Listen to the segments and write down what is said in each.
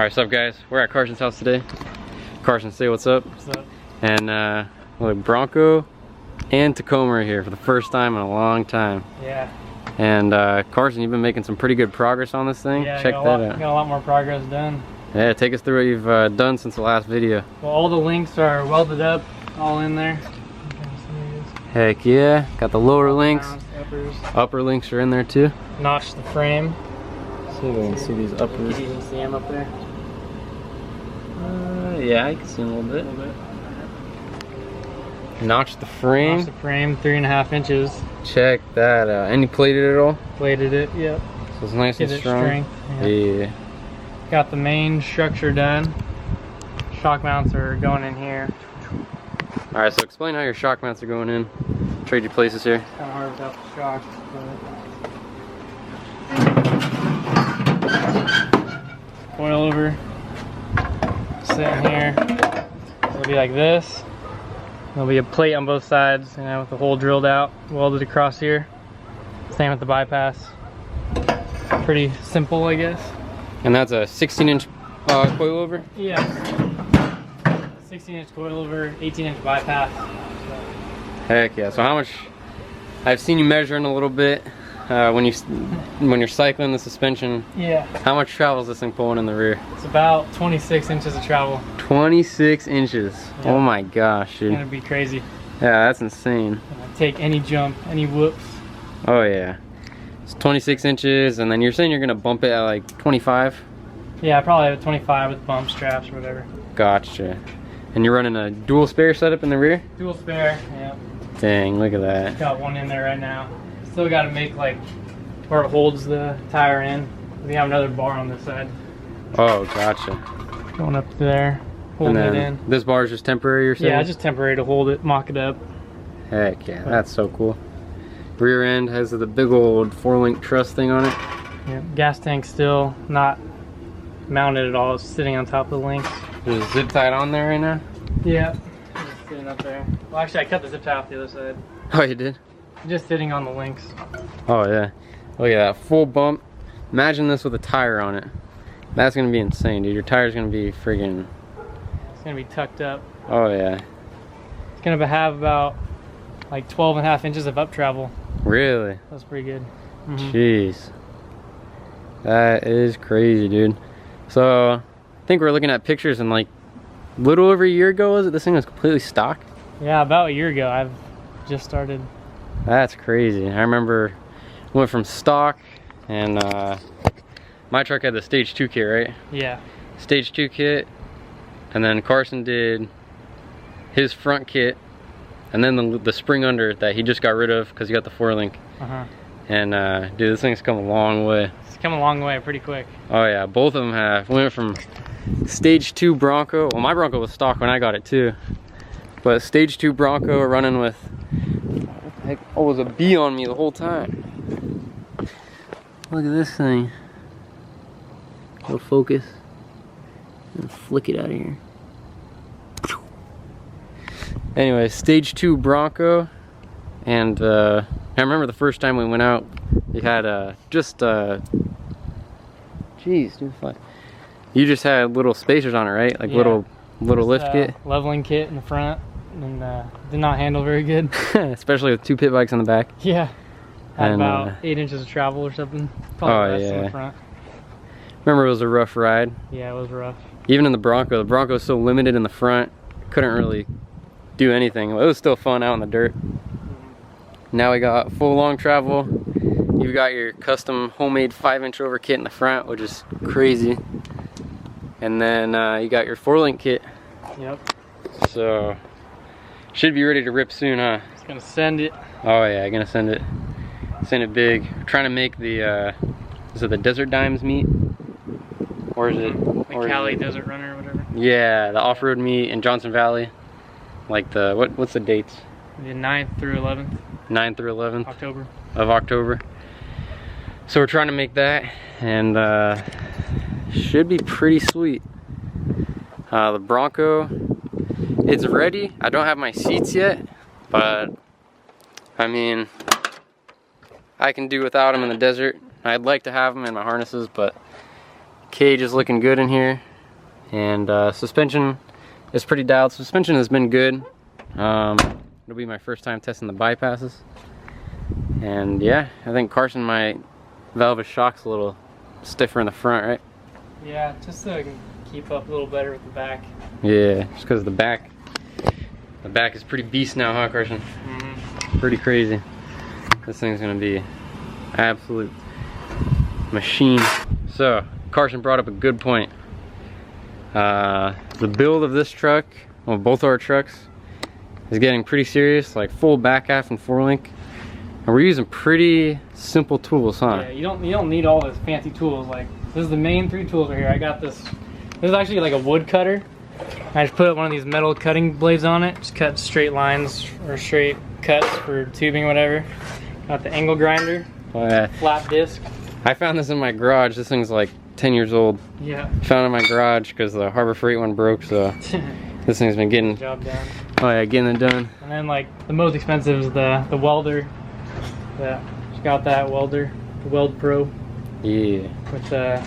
Alright, what's up guys? We're at Carsons' house today. Carsons, say what's up. What's up? And Bronco and Tacoma are here for the first time in a long time. Yeah. And Carson, you've been making some pretty good progress on this thing. Yeah, check that out. Got a lot more progress done. Yeah, take us through what you've done since the last video. Well, all the links are welded up, all in there. Heck yeah, got the lower links. Uppers. Upper links are in there too. Notched the frame. See if we can see these uppers. You can see them up there. Yeah, I can see them a little bit. Notched the frame. Notched the frame, 3.5 inches. Check that out. And you plated it all? Plated it, yep. So it's nice and strong. Strength, yeah. Got the main structure done. Shock mounts are going in here. Alright, so explain how your shock mounts are going in. Trade you places here. Kind of hard without the shocks. Coil over. Sitting here. It'll be like this. There'll be a plate on both sides, you know, with the hole drilled out, welded across here. Same with the bypass. Pretty simple, I guess. And that's a 16-inch coilover? Yeah. 16-inch coilover, 18-inch bypass. Heck yeah. So how much? I've seen you measuring a little bit when you're cycling the suspension. Yeah. How much travel is this thing pulling in the rear? It's about 26 inches of travel. 26 inches. Yeah. Oh my gosh, dude. It's gonna be crazy. Yeah, that's insane. Take any jump, any whoops. Oh yeah. It's 26 inches, and then you're saying you're gonna bump it at like 25? Yeah, probably have a 25 with bump straps or whatever. Gotcha. And you're running a dual spare setup in the rear? Dual spare, yeah. Dang, look at that. Got one in there right now. Still got to make like where it holds the tire in. We have another bar on this side. Oh, gotcha. Going up there, holding it in. This bar is just temporary, you're saying? Yeah, just temporary to hold it, mock it up. Heck yeah, that's so cool. Rear end has the big old 4-link truss thing on it. Yeah, gas tank still not mounted at all. It's sitting on top of the links. There's a zip tie on there right now? Yeah, just sitting up there. Well, actually, I cut the zip tie off the other side. Oh, you did? Just sitting on the links. Oh yeah. Look at that, full bump. Imagine this with a tire on it. That's gonna be insane, dude. Your tire's gonna be friggin'... It's gonna be tucked up. Oh yeah. It's gonna have about like 12.5 inches of up travel. Really? That's pretty good. Jeez. That is crazy, dude. So, I think we're looking at pictures and like a little over a year ago, was it? This thing was completely stock? Yeah, about a year ago. I've just started. That's crazy. I remember went from stock, and my truck had the stage 2 kit, right? Yeah. Stage 2 kit, and then Carson did his front kit, and then the spring under that he just got rid of because he got the 4-link. And dude, this thing's come a long way. It's come a long way pretty quick. Oh yeah, both of them have. We went from stage 2 Bronco. Well, my Bronco was stock when I got it too, but stage 2 Bronco running with, what the heck? Oh, it was a bee on me the whole time. Look at this thing. Go focus and flick it out of here. Anyway, stage 2 Bronco, and I remember the first time we went out, you had jeez, dude, you just had little spacers on it, right? Like little lift kit. Leveling kit in the front, and did not handle very good. Especially with 2 pit bikes on the back. Yeah. Had And, about 8 inches of travel or something. Oh less yeah. in the front. Remember, it was a rough ride. Yeah, it was rough. Even in the Bronco was so limited in the front, couldn't really do anything. It was still fun out in the dirt. Now we got full long travel. You've got your custom homemade 5-inch over kit in the front, which is crazy. And then you got your 4-link kit. Yep. So should be ready to rip soon, huh? It's gonna send it. Oh yeah, gonna send it. Send it big. We're trying to make the is it the Desert Dimes meet? Or is it the Cali Desert Runner or whatever? Yeah, the off-road meet in Johnson Valley. Like the what's the dates? The 9th through 11th. 9th through 11th October. Of October. So we're trying to make that, and should be pretty sweet. The Bronco, it's ready. I don't have my seats yet, but I mean, I can do without them in the desert. I'd like to have them in my harnesses, but cage is looking good in here. And suspension is pretty dialed. Suspension has been good. It'll be my first time testing the bypasses. And yeah, I think Carson, my valve shock's a little stiffer in the front, right? Yeah, just so I can keep up a little better with the back. Yeah, just because the back is pretty beast now, huh, Carson? Mm-hmm. Pretty crazy. This thing's gonna be absolute machine. So Carson brought up a good point. The build of this truck, well, both our trucks, is getting pretty serious, like full back half and forelink. And we're using pretty simple tools, huh? Yeah, you don't need all this fancy tools. Like, this is the main 3 tools right here. I got this. This is actually like a wood cutter. I just put one of these metal cutting blades on it. Just cut straight lines or straight cuts for tubing or whatever. Got the angle grinder. Oh, yeah. Flat disc. I found this in my garage. This thing's like 10 years old. Yeah. Found it in my garage because the Harbor Freight one broke, so this thing's been getting job done. Oh yeah, getting it done. And then like the most expensive is the welder. Yeah, just got that welder, the Weld Pro. Yeah. With the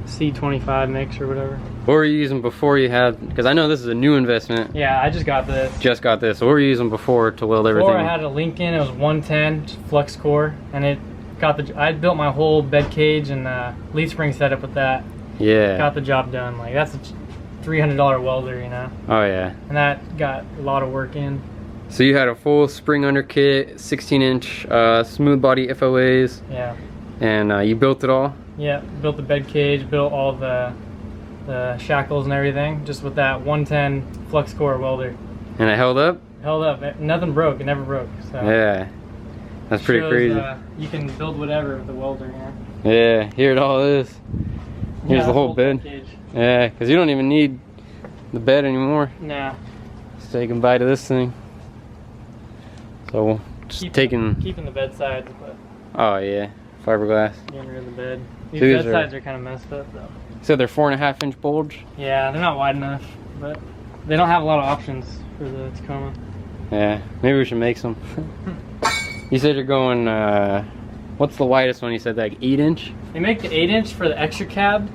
C25 mix or whatever. What were you using before you had? Because I know this is a new investment. Yeah, I just got this. Just got this. So what were you using before to weld everything? Before I had a Lincoln, it was 110 flux core, and it got the. I built my whole bed cage and lead spring setup with that. Yeah. Got the job done. Like that's a $300 welder, you know. Oh yeah. And that got a lot of work in. So you had a full spring under kit, 16-inch smooth body FOAs. Yeah. And you built it all? Yeah, built the bed cage, built all the shackles and everything, just with that 110 flux core welder. And it held up? Held up. Nothing broke. It never broke. So yeah. That's pretty crazy. You can build whatever with the welder, yeah. Yeah, here it all is. Here's the whole bed. Yeah, because you don't even need the bed anymore. Nah. So you can buy to this thing. So just keeping the bed sides, but oh yeah, fiberglass. Getting rid of the bed. These bed sides are kind of messed up though. So they're 4.5-inch bulge. Yeah, they're not wide enough, but they don't have a lot of options for the Tacoma. Yeah, maybe we should make some. You said you're going. What's the widest one? You said like 8-inch. They make the 8-inch for the extra cab.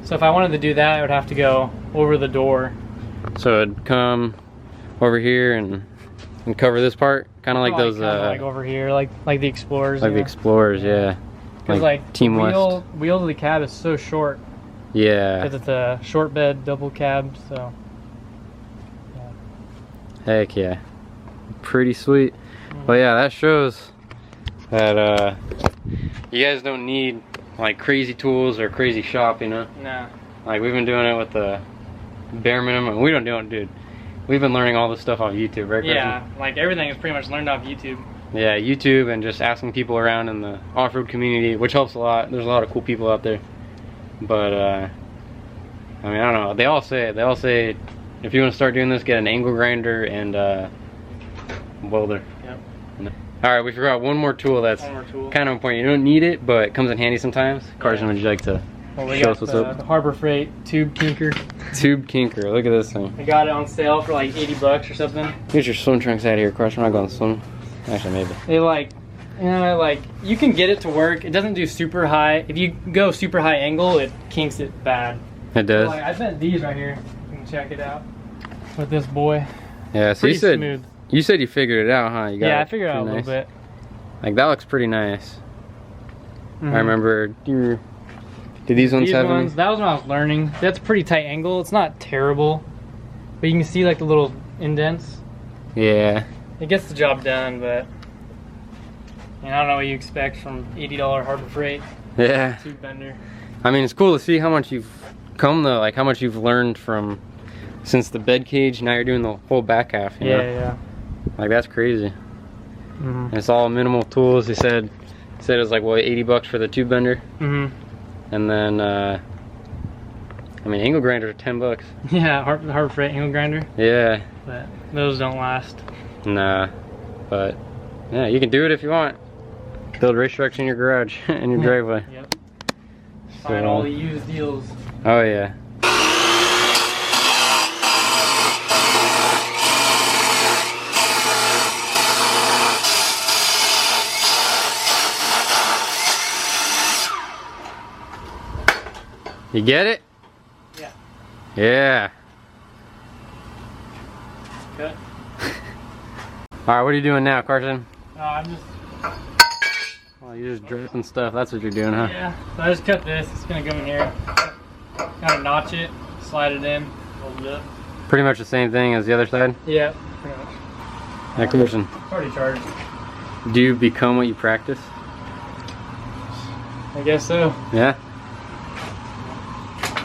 So if I wanted to do that, I would have to go over the door. So it'd come over here and cover this part, kind of like those. Like over here, like the Explorers. Like the Explorers, yeah. Because like Team the West. wheel of the cab is so short. Yeah. Because it's a short bed double cab, so. Yeah. Heck yeah. Pretty sweet. Well, yeah, that shows that you guys don't need like crazy tools or crazy shop, you know? Nah. Like we've been doing it with the bare minimum. We don't do it, dude. We've been learning all this stuff off YouTube, right? Yeah, like everything is pretty much learned off YouTube. Yeah, YouTube and just asking people around in the off-road community, which helps a lot. There's a lot of cool people out there. But I mean, I don't know. They all say if you want to start doing this, get an angle grinder and welder. Yep. All right, we forgot one more tool that's kind of important. You don't need it, but it comes in handy sometimes. Carson, would you like to show us what's up? The Harbor Freight tube kinker. Tube kinker. Look at this thing. I got it on sale for like $80 or something. Get your swim trunks out of here, Carson. We're not going to swim. Actually, maybe. They like, you know, like you can get it to work. It doesn't do super high. If you go super high angle, it kinks it bad. It does. Like, I bet these right here. You can check it out with this boy. Yeah. So smooth. You said you figured it out, huh? You got yeah, I figured it out a little bit. Like that looks pretty nice. I remember. Did these ones have any? That was when I was learning. That's a pretty tight angle. It's not terrible, but you can see like the little indents. Yeah. It gets the job done, but I don't know what you expect from $80 Harbor Freight. Yeah. Tube bender. I mean, it's cool to see how much you've come though. Like how much you've learned from since the bed cage. Now you're doing the whole back half. You know? Yeah. Like that's crazy. And it's all minimal tools. He said it was like what, $80 for the tube bender. And then I mean, angle grinders are $10. Yeah, Harbor Freight angle grinder. Yeah. But those don't last. Nah. But yeah, you can do it if you want. Build race trucks in your garage, in your driveway. Yep. Find all the used deals. Oh yeah. You get it? Yeah. Yeah. Okay. Alright, what are you doing now, Carson? I'm just... Oh, you're just dripping stuff. That's what you're doing, huh? Yeah, so I just cut this. It's gonna go in here. Kind of notch it, slide it in a little bit. Pretty much the same thing as the other side? Yeah, pretty much. Yeah, Carson. It's already charged. Do you become what you practice? I guess so. Yeah?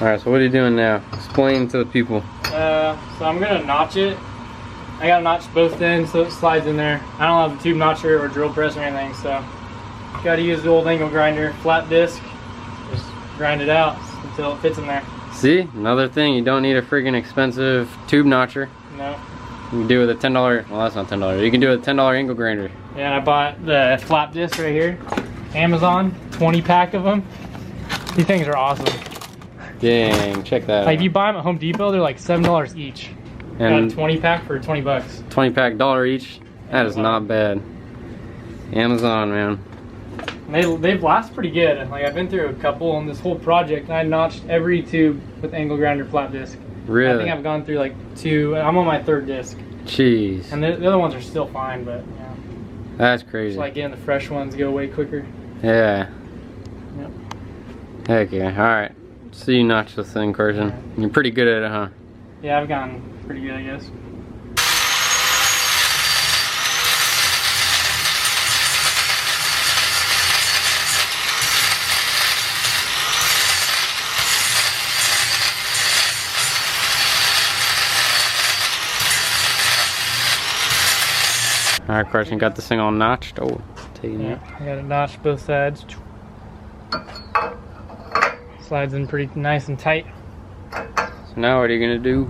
Alright, so what are you doing now? Explain to the people. So I'm gonna notch it. I gotta notch both ends so it slides in there. I don't have a tube notcher or drill press or anything, so gotta use the old angle grinder, flat disc, just grind it out until it fits in there. See? Another thing, you don't need a friggin' expensive tube notcher. No. You can do it with a $10, well that's not $10, you can do it with a $10 angle grinder. Yeah, and I bought the flap disc right here. Amazon, 20 pack of them. These things are awesome. Dang, check that out. Like if you buy them at Home Depot, they're like $7 each. And got a 20 pack for 20 bucks. 20 pack $1 each. That is not bad. Amazon, man. They've lasted pretty good. Like I've been through a couple on this whole project, and I notched every tube with angle grinder flat disc. Really? I think I've gone through like 2. I'm on my 3rd disc. Jeez. And the other ones are still fine, but yeah. That's crazy. Just like getting the fresh ones go way quicker. Yeah. Yep. Heck yeah. Alright. So you notch this thing, Carson. You're pretty good at it, huh? Yeah, I've gotten pretty good, I guess. Alright, Carson, got this thing all notched. Oh, taking it. I got it notched both sides. Slides in pretty nice and tight. So now what are you gonna do?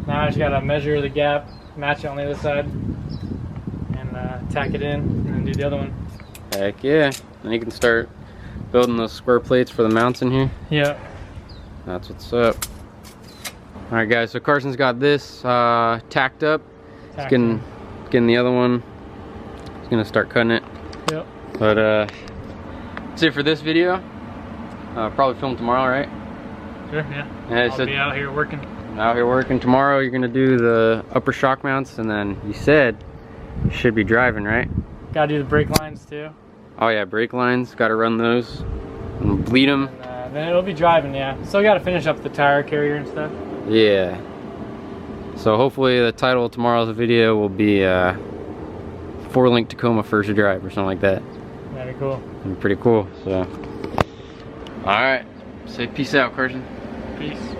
Now I just gotta measure the gap, match it on the other side, and tack it in, and then do the other one. Heck yeah. Then you can start building those square plates for the mounts in here. Yeah. That's what's up. Alright guys, so Carson's got this tacked up. He's getting the other one. He's gonna start cutting it. Yep. But that's it for this video. Probably film tomorrow, right? Sure, yeah. I'll be out here working. Out here working tomorrow. You're gonna do the upper shock mounts, and then you said you should be driving, right? Gotta do the brake lines too. Oh yeah, brake lines. Gotta run those and bleed them. And, then it'll be driving, yeah. Still gotta finish up the tire carrier and stuff. Yeah. So hopefully the title of tomorrow's video will be 4-link Tacoma first drive or something like that. That'd be cool. That'd be pretty cool. So, all right. Say peace out, Carson. Peace.